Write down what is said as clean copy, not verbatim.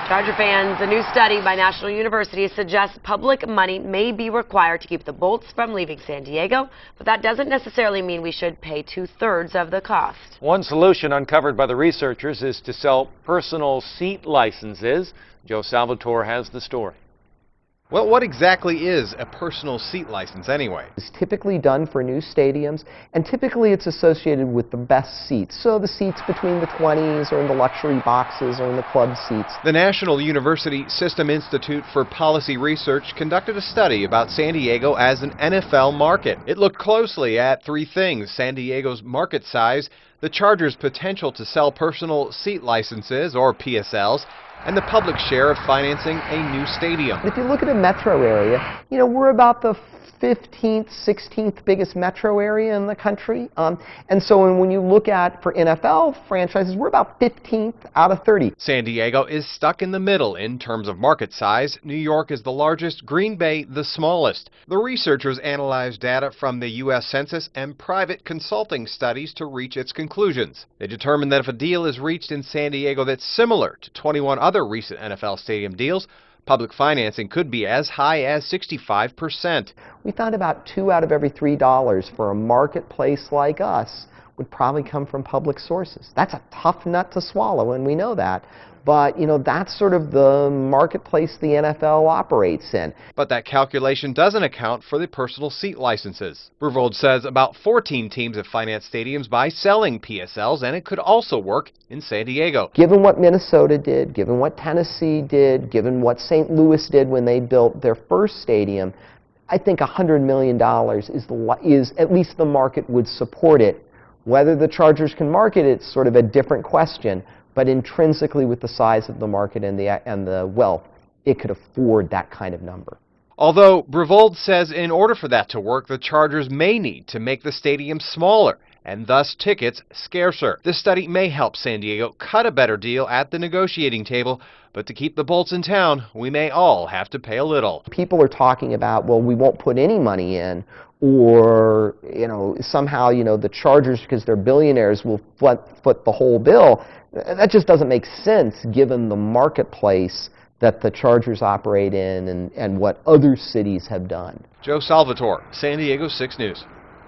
Charger fans, a new study by National University suggests public money may be required to keep the Bolts from leaving San Diego, but that doesn't necessarily mean we should pay 2/3 of the cost. One solution uncovered by the researchers is to sell personal seat licenses. Joe Salvatore has the story. Well, what exactly is a personal seat license anyway? It's typically done for new stadiums, and typically it's associated with the best seats. So the seats between the 20s or in the luxury boxes or in the club seats. The National University System Institute for Policy Research conducted a study about San Diego as an NFL market. It looked closely at three things: San Diego's market size, the Chargers' potential to sell personal seat licenses, or PSLs, and the public share of financing a new stadium. If you look at a metro area, we're about the 15th, 16th biggest metro area in the country. And so when you look at, for NFL franchises, we're about 15th out of 30. San Diego is stuck in the middle in terms of market size. New York is the largest, Green Bay the smallest. The researchers analyzed data from the U.S. Census and private consulting studies to reach its conclusions. They determined that if a deal is reached in San Diego that's similar to 21 other recent NFL stadium deals, public financing could be as high as 65%. We found about $2 out of every $3 for a marketplace like us would probably come from public sources. That's a tough nut to swallow, and we know that. But, that's sort of the marketplace the NFL operates in. But that calculation doesn't account for the personal seat licenses. Bruvold says about 14 teams have financed stadiums by selling PSLs, and it could also work in San Diego. Given what Minnesota did, given what Tennessee did, given what St. Louis did when they built their first stadium, I think $100 million is at least the market would support it. Whether the Chargers can market it's sort of a different question. But intrinsically, with the size of the market and the wealth, it could afford that kind of number. Although Bruvold says in order for that to work, the Chargers may need to make the stadium smaller and thus tickets scarcer. This study may help San Diego cut a better deal at the negotiating table, but to keep the Bolts in town, we may all have to pay a little. People are talking about, well, we won't put any money in, or somehow the Chargers, because they're billionaires, will foot the whole bill. That just doesn't make sense given the marketplace that the Chargers operate in and what other cities have done. Joe Salvatore, San Diego 6 News.